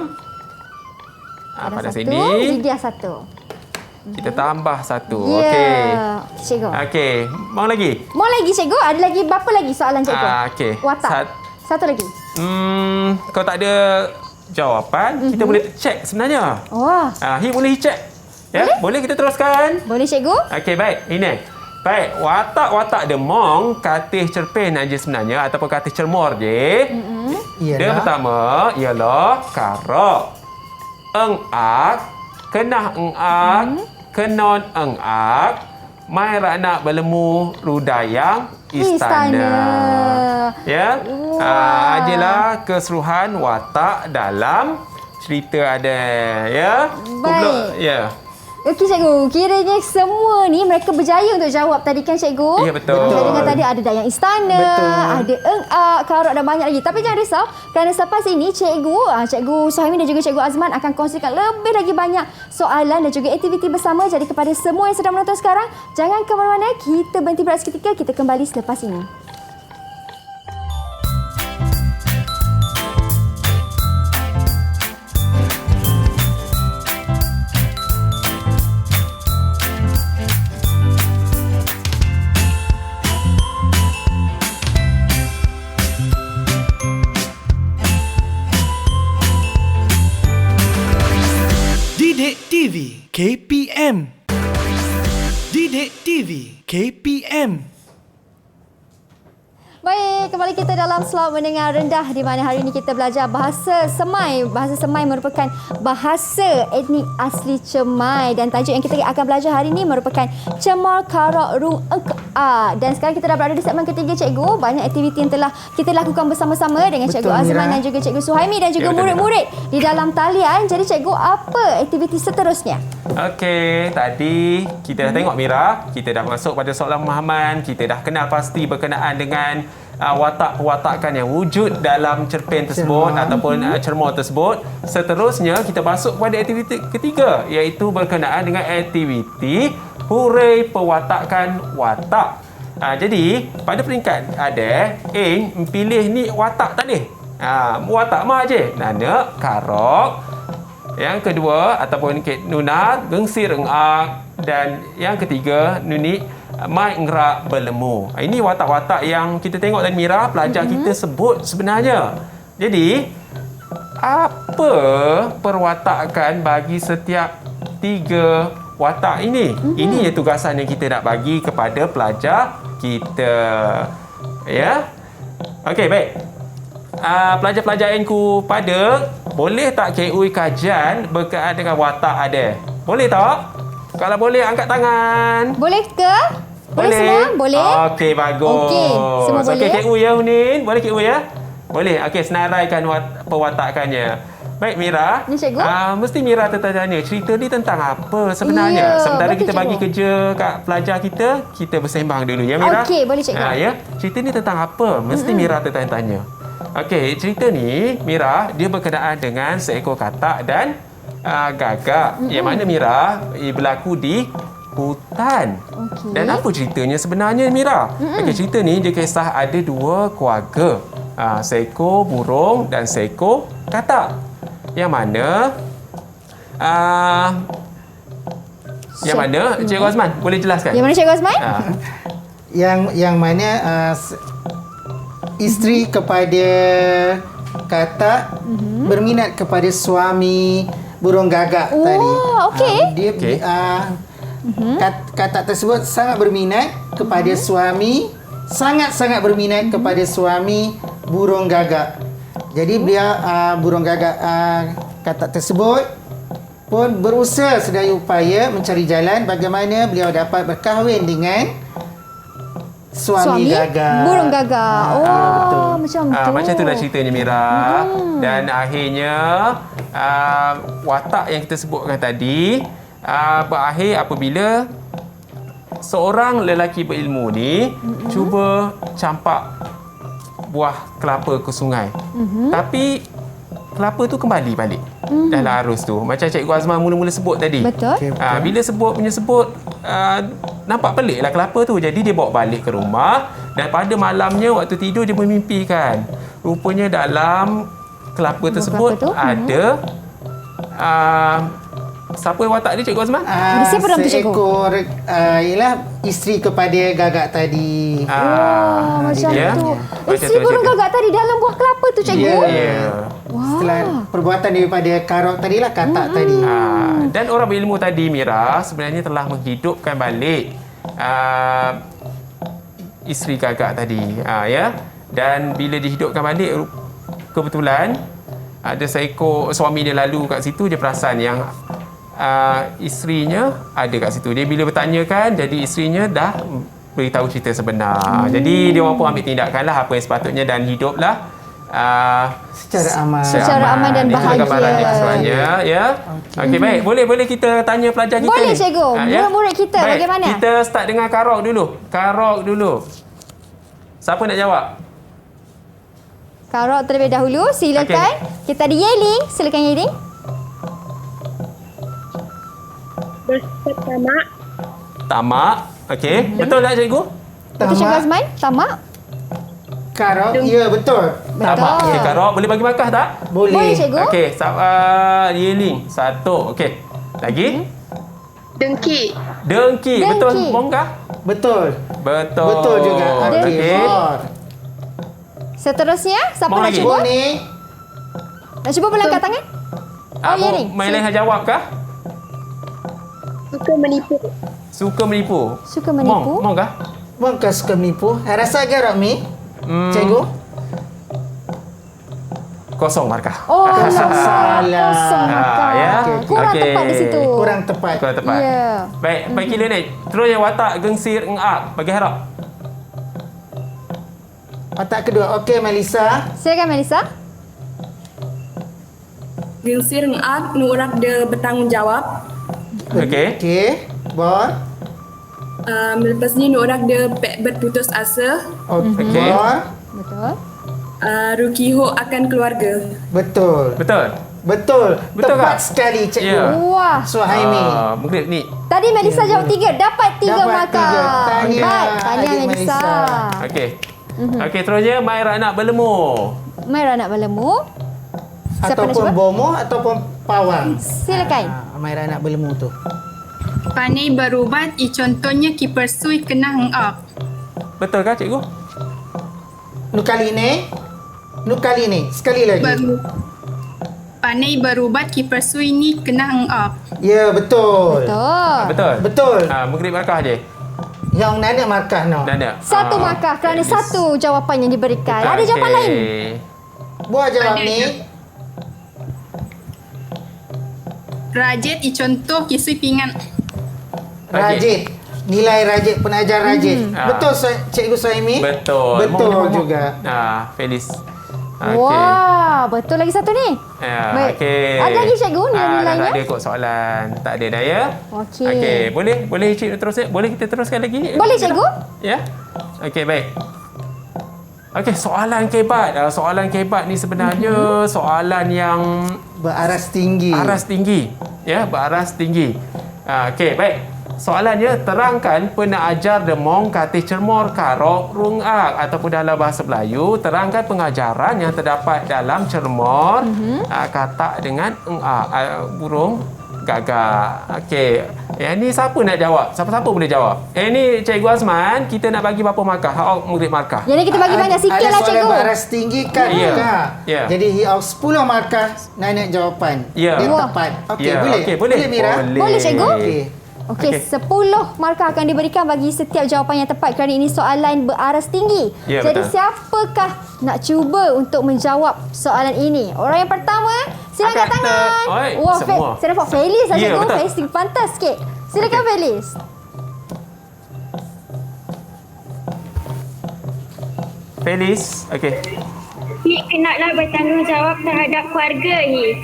Ada
Pada
satu,
sini.
Lydia satu.
Kita tambah 1.
Ya.
Okey.
Cikgu.
Okey. Mau lagi?
Mau lagi cikgu? Ada lagi berapa lagi soalan cikgu?
Okey.
Watak. Satu lagi.
Kalau tak ada jawapan, kita boleh check sebenarnya.
Wah.
Hi boleh check. Ya, boleh kita teruskan?
Boleh cikgu?
Okey, baik. Ini. Baik, watak-watak demong katih cerpen aja sebenarnya ataupun katih cermor je. Dia pertama ialah karok, engak, kenah engak, kenon engak, mai ranak berlemu rudayang istana. Ya. Ajalah keseluruhan watak dalam cerita ada ya.
Baik.
Ya.
Okey cikgu, kiranya semua ni mereka berjaya untuk jawab tadi kan cikgu?
Ya, betul.
Saya dengar tadi ada Dayang Istana, ada Engak, Karok dan banyak lagi. Tapi jangan risau, kerana selepas ini Cikgu Suhaimi dan juga Cikgu Azman akan kongsikan lebih lagi banyak soalan dan juga aktiviti bersama. Jadi kepada semua yang sedang menonton sekarang, jangan ke mana-mana, kita berhenti berehat seketika, kita kembali selepas ini.
Didik TV KPM. Didik TV KPM.
Baik, kembali kita dalam slot mendengar rendah di mana hari ini kita belajar bahasa Semai. Bahasa Semai merupakan bahasa etnik asli Cemai dan tajuk yang kita akan belajar hari ini merupakan Cemor Karok Rung Engka. Dan sekarang kita dah berada di segmen ketiga cikgu. Banyak aktiviti yang telah kita lakukan bersama-sama dengan Cikgu Azman dan juga Cikgu Suhaimi dan juga murid-murid di dalam talian. Jadi cikgu, apa aktiviti seterusnya?
Okey, tadi kita dah tengok Mira, kita dah masuk pada soalan pemahaman, kita dah kenal pasti berkenaan dengan watak-pewatakan yang wujud dalam cerpen tersebut ataupun cermor tersebut. Seterusnya kita masuk pada aktiviti ketiga iaitu berkenaan dengan aktiviti huraian pewatakan watak. Jadi pada peringkat ada pilih ni watak tadi. Watak mak je. Nana, Karok. Yang kedua ataupun Nuna, Gengsi Rengak, dan yang ketiga Nuni, Mai Ngerak Berlemu. Ini watak-watak yang kita tengok tadi Mira, pelajar kita sebut sebenarnya. Jadi, apa perwatakan bagi setiap 3 watak ini? Ini yang tugasan yang kita nak bagi kepada pelajar kita. Ya. Okey, baik. Pelajar-pelajar yang ku pada, boleh tak KUI kajian berkaitan dengan watak ada? Boleh tak? Kalau boleh angkat tangan.
Boleh ke? Boleh semua? Boleh?
Okey, bagus.
Okey, semua boleh?
Okey, cikgu ya, Hunin. Boleh cikgu ya? Boleh. Okey, senaraikan perwatakannya. Baik, Mira.
Ni, cikgu.
Mesti Mira tertanya, cerita ni tentang apa sebenarnya?
Ya,
Sementara
betul,
kita bagi
cikgu.
kerja kat pelajar kita bersembang dulu ya, Mira?
Okey, boleh, cikgu.
Ya, cerita ni tentang apa? Mesti Mira tertanya. Okey, cerita ni, Mira, dia berkenaan dengan seekor katak dan gagak. Yang mana, Mira, berlaku di hutan.
Okey.
Dan apa ceritanya sebenarnya, Mira? Okey, cerita ni dia kisah ada dua keluarga. Seekor burung dan seekor katak. Yang mana Cikgu Azman boleh jelaskan?
Yang mana Cikgu Azman?
Yang mana isteri kepada katak berminat kepada suami burung gagak tadi.
Okey.
Katak tersebut sangat berminat kepada suami, sangat-sangat berminat kepada suami burung gagak. Jadi beliau burung gagak katak tersebut pun berusaha sedaya upaya mencari jalan bagaimana beliau dapat berkahwin dengan suami gagak.
Burung gagak.
Betul.
Macam tu.
Macam itulah ceritanya, Mira. Dan akhirnya watak yang kita sebutkan tadi berakhir apabila seorang lelaki berilmu ni cuba campak buah kelapa ke sungai. Tapi kelapa tu kembali balik dalam arus tu. Macam Cikgu Azman mula-mula sebut tadi.
Betul.
Bila sebut nampak pelik lah kelapa tu. Jadi dia bawa balik ke rumah dan pada malamnya waktu tidur dia memimpikan. Rupanya dalam kelapa tersebut ada siapa yang watak dia, Cikgu Azman?
Siapa dalam tu, Cikgu?
Seekor ialah isteri kepada gagak tadi.
Macam
ya?
tu.
Macam
Isteri
tu
burung
cerita.
gagak tadi dalam buah kelapa tu, Cikgu?
Ya.
Setelah perbuatan daripada karok tadi lah, katak tadi.
Dan orang berilmu tadi, Mira, sebenarnya telah menghidupkan balik isteri gagak tadi. Ya. Dan bila dihidupkan balik, kebetulan ada seekor suami dia lalu kat situ, dia perasan yang isterinya ada kat situ. Dia bila bertanyakan, jadi isterinya dah beritahu cerita sebenar. Jadi dia orang pun ambil tindakan lah apa yang sepatutnya dan hiduplah
secara aman.
Secara aman dan
Itu
bahagia.
gambaran dia sebenarnya, ya. Okey, baik. Boleh kita tanya pelajar kita
Boleh,
ni?
Cikgu. Murid-murid kita
Baik,
bagaimana?
Kita start dengan Karok dulu. Siapa nak jawab?
Karok terlebih dahulu. Silakan. Kita ada Yeling. Silakan Yeling.
Pertama,
Tamak. Okey. Betul tak, Cikgu?
Betul, Cikgu Azman? Tamak?
Karok, ya betul.
Tamak. Okey, Karok. Boleh bagi markah tak?
Boleh, Cikgu.
Okey, Yeling. 1. Okey. Lagi?
dengki,
Dengki. Betul, Bongkah?
Betul.
Betul.
Betul juga.
Okey.
Seterusnya, siapa
Mau
nak
lagi?
cuba?
Ni
Nak cuba melangkah tangan? Yeling.
Maileh jawab kah?
suka menipu,
Suka menipu.
Suka menipu?
Mong kah?
bukan suka menipu. Rasa garap mi. Cikgu.
Kosong markah.
Oh,
salah.
kosong markah.
Ya.
Kurang
Okey.
tepat di situ.
Kurang tepat.
Kurang tepat.
Ya.
Baik, baik kira ni. Terus yang watak gengsir engak bagi harap.
Watak kedua. Okey, Melissa.
Silakan Melissa.
Gengsir ngak nu orang dia bertanggungjawab.
Okey.
Okey. Bon.
Lepas ni nu orang dia berputus asa.
Okey.
Okey.
Bon.
Betul.
Rukiho akan keluarga.
Betul.
Betul.
Betul.
Betul
Tepat
tak?
sekali, Cikgu.
Ya.
Wah.
Suhaimi.
Mungkin ni.
Tadi Melissa jawab 3. Dapat 3
Dapat
markah.
3. Tahniah,
Baik. Tahniah
adik
Melissa.
Melissa.
Okey. Okey, terusnya Maira nak berlemu.
Maira nak berlemu. Siapa nak
Ataupun
cuba?
bomo ataupun pawang.
Silakan.
Maira nak berlemu tu.
Panai berubat, contohnya ki persui kena hengak.
Betul kah, Cikgu?
Nukali ni. Sekali lagi.
Panai berubat, ki persui ni kena hengak.
Ya, betul.
Betul.
Betul.
Betul.
Mengerti markah je.
Yang nada markah no.
Nada.
Satu markah kerana satu jawapan yang diberikan. Ada jawapan lain?
Buat jawab
Ada
ni.
je. Rajet contoh ki sui pingan.
Rajin. Nilai rajin, penajar rajin. Betul Cikgu Suhaimi?
Betul.
Betul juga.
Felis.
Wah, betul lagi satu ni.
Ya,
Baik.
okey.
Ada lagi cikgu nilainya?
Tak ada kot soalan. Tak ada dah ya.
Okey.
Okey, boleh cikgu teruskan? Boleh kita teruskan lagi?
Boleh cikgu?
Ya. Okey, baik. Okey, soalan kebat. Soalan kebat ni sebenarnya soalan yang
Beraras tinggi.
aras tinggi. Ya, beraras tinggi. Okey, baik. Soalannya, terangkan pernah ajar demong kata cermor karok rung ak ataupun dalam bahasa Melayu, terangkan pengajaran yang terdapat dalam cermor katak dengan burung gagak. Okey. Yang ni siapa nak jawab? Siapa-siapa boleh jawab. Ni Cikgu Azman, kita nak bagi berapa markah? Hak murid markah.
Yang ni kita bagi banyak sikit lah
Ada
cikgu.
soalan beraras tinggi kan?
Ya.
Ya. Jadi hiau 10 markah naik jawapan.
Ya.
Dia
Wah.
tepat. Okey,
Ya,
boleh?
okey, boleh.
Mira?
Boleh, cikgu?
Okey.
Okey,
Okey.
10 markah akan diberikan bagi setiap jawapan yang tepat kerana ini soalan beraras tinggi.
Ya,
Jadi
betul.
siapakah nak cuba untuk menjawab soalan ini? Orang yang pertama, silakan
Angkat
tangan.
Oi,
Wah,
semua.
saya nampak Felis lah
Ya,
cikgu.
betul.
Felis tinggi pantas sikit. Silakan
Okey.
Felis.
Felis. Okey.
Hik kenaklah bertanggungjawab terhadap keluarga Hik.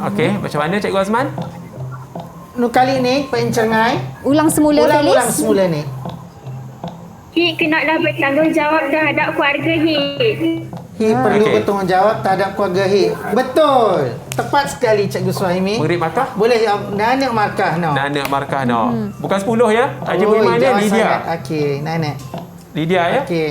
Okey, macam mana Cikgu Azman?
Kali ni pencengai.
Ulang semula Felis.
Ulang semula ni.
Hik kenaklah bertanggungjawab terhadap keluarga Hik.
Perlu
Okey.
bertanggungjawab terhadap keluarga Betul. Tepat sekali Cikgu Suhaimi.
Murid markah?
Boleh nanak markah no.
Nana markah no. Bukan 10 ya. Haji
Oh,
Beriman dia
jauh
Lydia.
sangat. Okey, nanak.
Lydia ya.
Okey.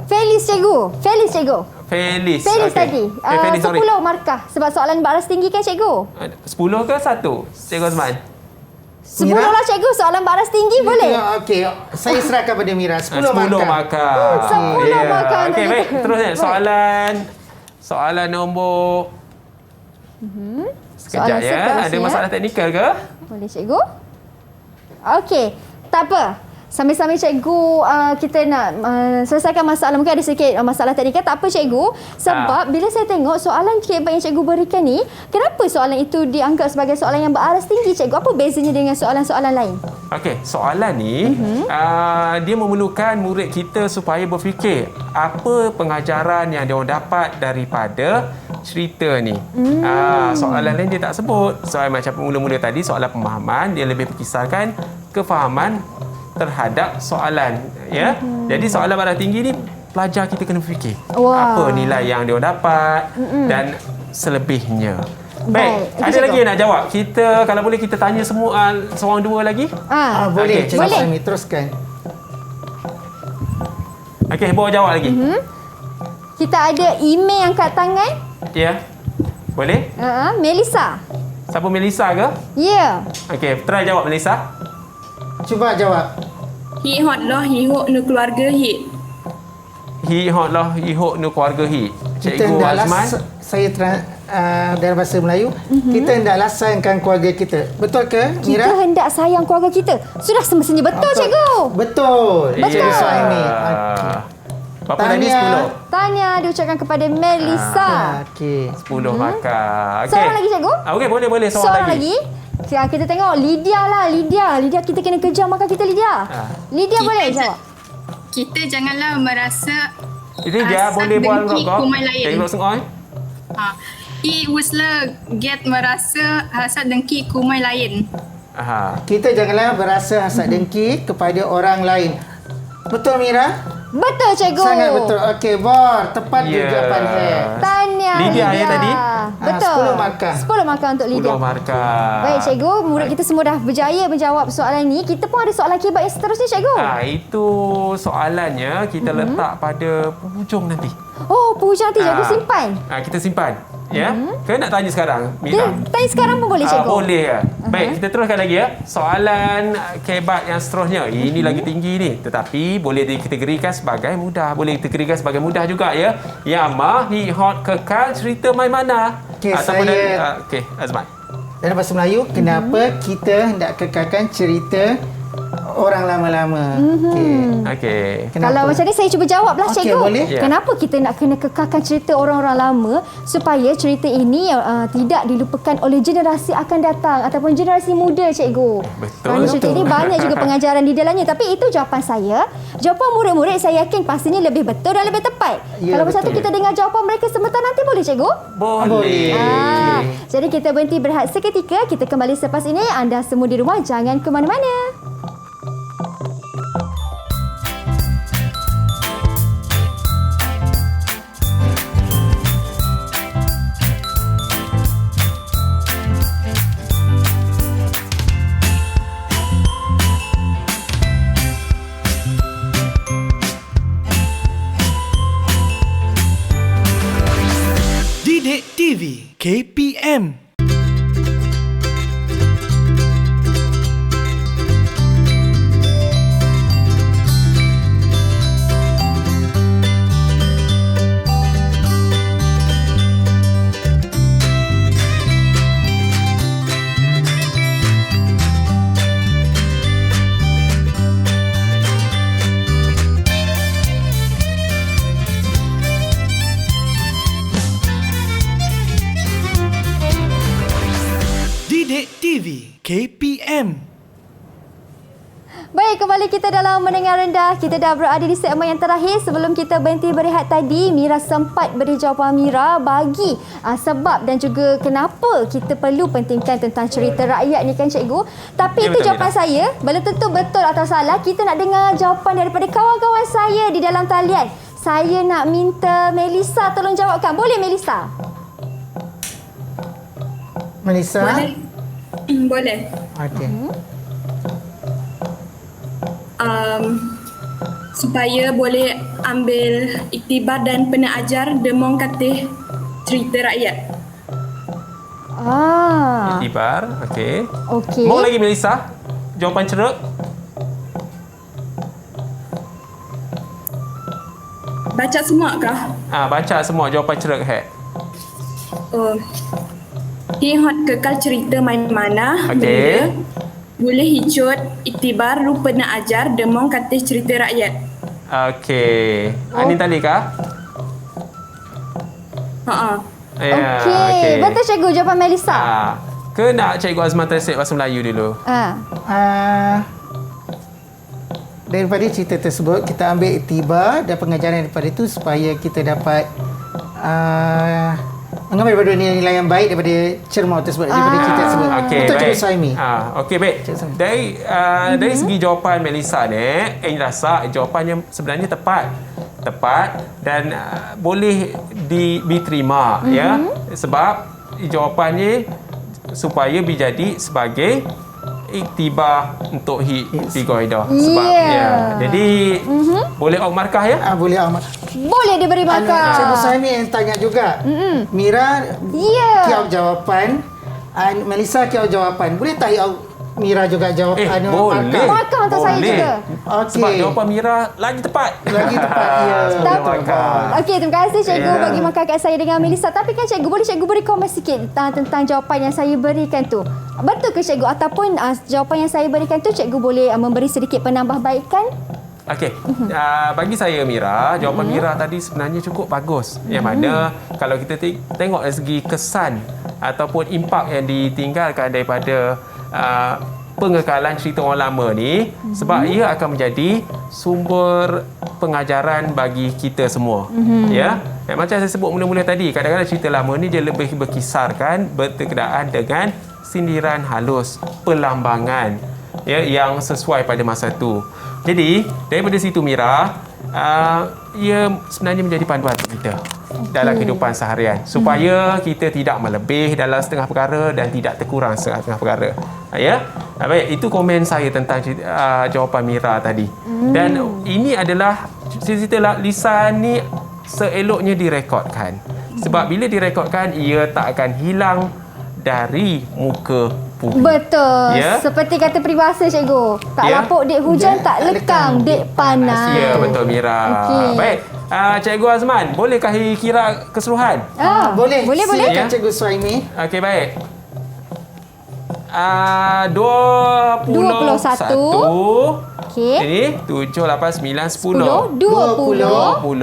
Felis cikgu. Felis cikgu.
Felis.
Felis
Okey.
tadi.
Felis, sorry.
10 markah sebab soalan baras tinggi kan cikgu?
10 ke 1? Cikgu Azman.
10 lah cikgu, soalan baras tinggi boleh?
Okey, saya serahkan pada Mira 10
10
markah.
markah.
10 markah untuk
Okey,
kita.
baik. Terusnya soalan nombor sekejap
Soalan
ya.
seterusnya.
Ada masalah teknikal ke?
Boleh cikgu? Okey, tak apa. Sambil-sambil cikgu kita nak selesaikan masalah. Mungkin ada sedikit masalah teknikal. Tak apa cikgu. Sebab bila saya tengok soalan kebat yang cikgu berikan ni, kenapa soalan itu dianggap sebagai soalan yang beraras tinggi cikgu? Apa bezanya dengan soalan-soalan lain?
Okey, soalan ni dia memerlukan murid kita supaya berfikir apa pengajaran yang dia dapat daripada cerita ni. Soalan lain dia tak sebut. Soalan macam mula-mula tadi, soalan pemahaman, dia lebih berkisarkan kefahaman terhadap soalan, ya. Jadi soalan baras tinggi ni pelajar kita kena fikir
Wah.
apa nilai yang dia dapat dan selebihnya. Baik,
Baik.
ada
Okey,
lagi yang nak jawab? Kita kalau boleh kita tanya semua seorang dua lagi.
Boleh,
Okey.
Cikgu
Boleh.
Suhaimi teruskan.
Okey, bawa jawab lagi.
Kita ada email angkat tangan.
Ya. Boleh?
Melissa.
Siapa Melissa ke?
Ya.
Okey, try jawab Melissa.
Cuba jawab.
Hik hot lah hihok nu keluarga hik.
Hi hot lah, hi hok nu keluarga hi.
Kita
Cikgu
hendaklah
Azman.
saya dalam bahasa Melayu, kita hendaklah sayangkan keluarga kita. Betul ke,
Kita
Mira?
hendak sayang keluarga kita. Sudah semestinya betul cikgu.
Betul. Cikgu Suhaimi.
Berapa tadi? 10.
Tanya diucapkan kepada Melissa.
Okey.
10 markah. Okey.
Seorang lagi cikgu?
Okey, boleh
Seorang lagi. Kita tengok Lydia lah. Lydia kita kena kejar makan kita Lydia. Lydia boleh jawab?
Kita janganlah merasa
Ini dia
asal
boleh buat
dengki
rokok.
kumai lain.
Tengok sengoi.
Uslah get merasa hasad dengki kumai lain.
Kita janganlah berasa hasad dengki kepada orang lain. Betul, Mira?
Betul cikgu.
Sangat betul. Okey, Bor. Tepat
Ya.
jawapan dia.
Tahniah
Lydia ya tadi?
Betul.
10 markah.
10 markah untuk Lydia.
10 markah.
Baik cikgu, murid kita semua dah berjaya menjawab soalan ini. Kita pun ada soalan kebat yang seterusnya cikgu.
Itu soalannya kita letak pada penghujung nanti.
Oh, penghujung nanti cikgu simpan.
Kita simpan. Ya? Ke nak tanya sekarang?
Dia tanya sekarang pun boleh cikgu.
Boleh ya. Baik, kita teruskan lagi ya. Soalan kebat yang seterusnya. Ini lagi tinggi ni. Tetapi boleh dikategorikan sebagai mudah. Boleh dikategorikan sebagai mudah juga ya. Yama, hi, hot, kekal, cerita main mana.
Okey,
Okey, Azman.
Dalam bahasa Melayu, kenapa kita hendak kekalkan cerita orang lama-lama.
Okey.
Kalau macam ni saya cuba jawablah
Okey,
cikgu.
boleh.
Ya.
Kenapa kita nak kena kekalkan cerita orang-orang lama supaya cerita ini tidak dilupakan oleh generasi akan datang ataupun generasi muda cikgu.
Betul.
Kerana cerita ini banyak juga pengajaran di dalamnya. Tapi itu jawapan saya. Jawapan murid-murid saya yakin pastinya lebih betul dan lebih tepat.
Ya,
Kalau bersatu
betul.
kita dengar jawapan mereka sebentar nanti boleh cikgu?
Boleh.
Jadi kita berhenti berehat seketika. Kita kembali selepas ini. Anda semua di rumah jangan ke mana-mana.
Didik TV KPM. Didik TV KPM.
Baik, kembali kita dalam Mendengar Rendah. Kita dah berada di segmen yang terakhir. Sebelum kita berhenti berehat tadi, Mira sempat beri jawapan Mira bagi sebab dan juga kenapa kita perlu pentingkan tentang cerita rakyat ni kan cikgu. Tapi
Ya,
itu
betul,
jawapan
Mira.
saya. Belum tentu betul atau salah. Kita nak dengar jawapan daripada kawan-kawan saya di dalam talian. Saya nak minta Melissa tolong jawabkan. Boleh Melissa?
Melissa?
Boleh. Boleh.
Okey.
Supaya boleh ambil iktibar dan pernah ajar demong katih cerita rakyat.
Iktibar. Okey.
Okey.
Mau lagi Melissa? Jawapan ceruk.
Baca semua kah?
Baca semua jawapan ceruk hat.
Oh. Hot kekal cerita main mana
Okey.
benda boleh hicut iktibar rupa nak ajar demong katih cerita rakyat.
Okey. Anin tali kah?
Ha.
Ya,
Okey. Betul cikgu jawapan Melissa?
Ke nak Cikgu Azman translate bahasa Melayu dulu?
Daripada cerita tersebut, kita ambil iktibar dan pengajaran daripada itu supaya kita dapat mengambil daripada nilai yang baik daripada cermat tersebut, daripada cerita tersebut.
Okey,
Betul Cikgu
baik.
Saimi.
Okey, baik. Dari segi jawapan Melissa ni, rasa jawapannya sebenarnya tepat. Dan boleh diterima ya. Sebab jawapannya supaya dijadi sebagai iktibar untuk tiga sebab jadi boleh awak markah ya?
Boleh amat.
Boleh diberi markah.
Cikgu Saimi yang tanya juga. Mira kiau jawapan, Melissa kiau jawapan. Boleh tak Mira juga jawab
boleh.
Markah untuk saya juga.
Okey.
Sebab jawapan Mira lagi tepat.
Lagi tepat. Ya.
Okey, terima kasih cikgu bagi markah kat saya dengan Melissa. Tapi kan cikgu, boleh cikgu beri komen sikit tentang jawapan yang saya berikan tu. Betul ke cikgu ataupun jawapan yang saya berikan tu cikgu boleh memberi sedikit penambahbaikan?
Okey, bagi saya Mira, jawapan Mira tadi sebenarnya cukup bagus. Yang mana kalau kita tengok dari segi kesan ataupun impak yang ditinggalkan daripada pengekalan cerita orang lama ni, sebab ia akan menjadi sumber pengajaran bagi kita semua. Ya, macam saya sebut mula-mula tadi, kadang-kadang cerita lama ni dia lebih berkisarkan berkenaan dengan sindiran halus, pelambangan ya, yang sesuai pada masa tu. Jadi daripada situ Mira, ia sebenarnya menjadi panduan untuk kita dalam kehidupan seharian supaya kita tidak melebih dalam setengah perkara dan tidak terkurang setengah perkara. Ya. Baik, itu komen saya tentang jawapan Mira tadi. Dan ini adalah cerita lisan ni seeloknya direkodkan. Sebab bila direkodkan ia tak akan hilang dari muka publik.
Betul.
Ya?
Seperti kata peribahasa cikgu. Tak lapuk dek hujan, tak lekang dek panas.
Ya, betul Mira.
Okey.
Baik. Cikgu Azman, bolehkah kira keseluruhan?
Boleh.
Boleh.
Silakan Cikgu Suhaimi.
Okey, baik.
21. Okey.
Ini 7, 8, 9, 10.
20.
10.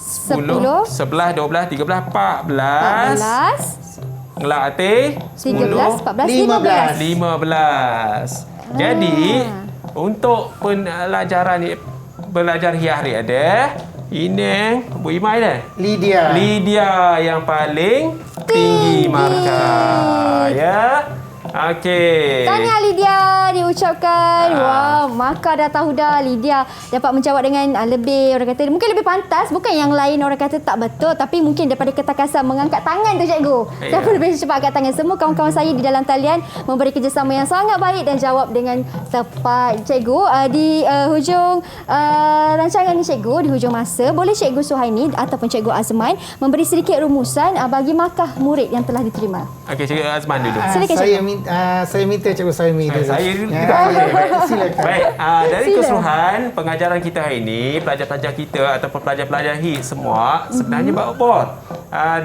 11, 12, 13, 14.
14.
Ngelak hati.
13, 14, 15.
15. Jadi, untuk pelajaran ni, belajar hari ada, ini Bu Imai dah. Lydia yang paling tinggi markah. Ya. Okey.
Tahniah Lydia diucapkan. Wow, markah dah tahu dah Lydia dapat menjawab dengan lebih, orang kata mungkin lebih pantas, bukan yang lain orang kata tak betul, tapi mungkin daripada ketakasan mengangkat tangan tu cikgu. Siapa lebih cepat angkat tangan. Semua kawan-kawan saya di dalam talian memberi kerjasama yang sangat baik dan jawab dengan tepat. Cikgu, di hujung rancangan ni cikgu, di hujung masa, boleh Cikgu Suhaimi ataupun Cikgu Azman memberi sedikit rumusan bagi markah murid yang telah diterima.
Okey, Cikgu Azman dulu.
Silakan cikgu.
Saya minta Cikgu Suhaimi dulu.
Saya
silakan.
Baik, dari keseluruhan pengajaran kita hari ini, pelajar-pelajar kita ataupun pelajar-pelajar HIT semua sebenarnya bawa bot.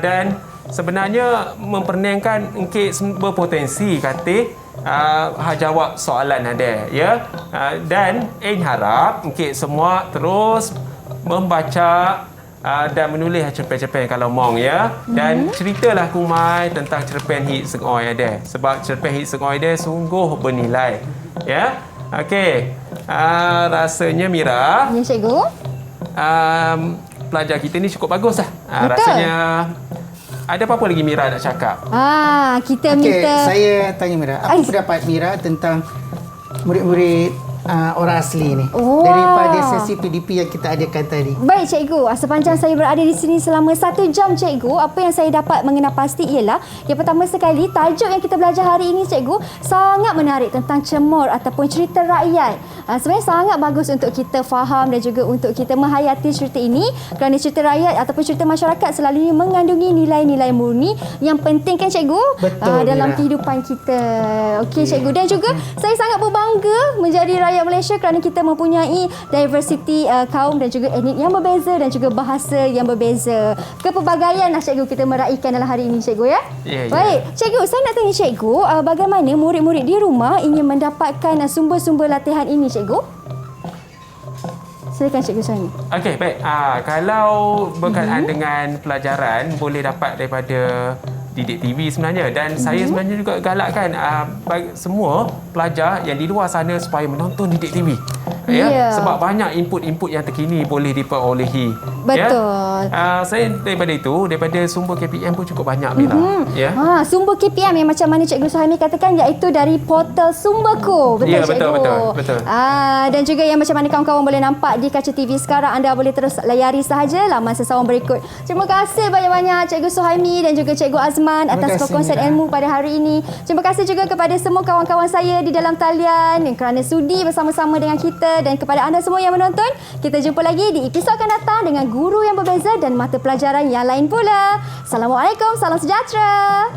Dan sebenarnya memperniangkan engkit berpotensi kata jawab soalan ada, ya. Dan harap engkit semua terus membaca dan menulis cerpen-cerpen kalau mong, ya. Dan ceritalah kumai tentang cerpen HIT Seng Oi ada. Sebab cerpen HIT Seng Oi dia sungguh bernilai, ya. Okey. Rasanya Mira.
Ya cikgu.
Pelajar kita ni cukup bagus lah.
Betul.
Rasanya ada apa-apa lagi Mira nak cakap?
Kita minta.
Saya tanya Mira, apa pendapat Mira tentang murid-murid orang asli ni daripada sesi PDP yang kita adakan tadi?
Baik cikgu, sepanjang saya berada di sini selama 1 jam cikgu, apa yang saya dapat mengenal pasti ialah yang pertama sekali, tajuk yang kita belajar hari ini cikgu sangat menarik tentang cemor ataupun cerita rakyat. Sebenarnya sangat bagus untuk kita faham dan juga untuk kita menghayati cerita ini, kerana cerita rakyat ataupun cerita masyarakat selalunya mengandungi nilai-nilai murni yang penting kan cikgu.
Betul,
dalam
Mira.
kehidupan kita. Okey cikgu, dan juga saya sangat berbangga menjadi rakyat Malaysia kerana kita mempunyai diversity kaum dan juga etnik yang berbeza dan juga bahasa yang berbeza. Kepelbagaian lah cikgu kita meraihkan dalam hari ini cikgu, ya. Baik, cikgu, saya nak tanya cikgu, bagaimana murid-murid di rumah ingin mendapatkan sumber-sumber latihan ini cikgu? Silakan Cikgu Suhaimi.
Okey, baik. Kalau berkaitan dengan pelajaran, boleh dapat daripada Didik TV sebenarnya. Dan saya sebenarnya juga galakkan bagi semua pelajar yang di luar sana supaya menonton Didik TV. Ya, sebab banyak input-input yang terkini boleh diperolehi.
Betul.
Ya. Saya daripada itu, daripada sumber KPM pun cukup banyak, Mira. Ya.
Sumber KPM yang macam mana Cikgu Suhaimi katakan, iaitu dari portal Sumberku. Betul,
ya,
Cikgu?
Betul.
Dan juga yang macam mana kawan-kawan boleh nampak di kaca TV sekarang, anda boleh terus layari sahaja laman sesawan berikut. Terima kasih banyak-banyak Cikgu Suhaimi dan juga Cikgu Azman atas perkongsian ilmu pada hari ini. Terima kasih juga kepada semua kawan-kawan saya di dalam talian kerana sudi bersama-sama dengan kita, dan kepada anda semua yang menonton. Kita jumpa lagi di episod akan datang dengan guru yang berbeza dan mata pelajaran yang lain pula. Assalamualaikum, salam sejahtera.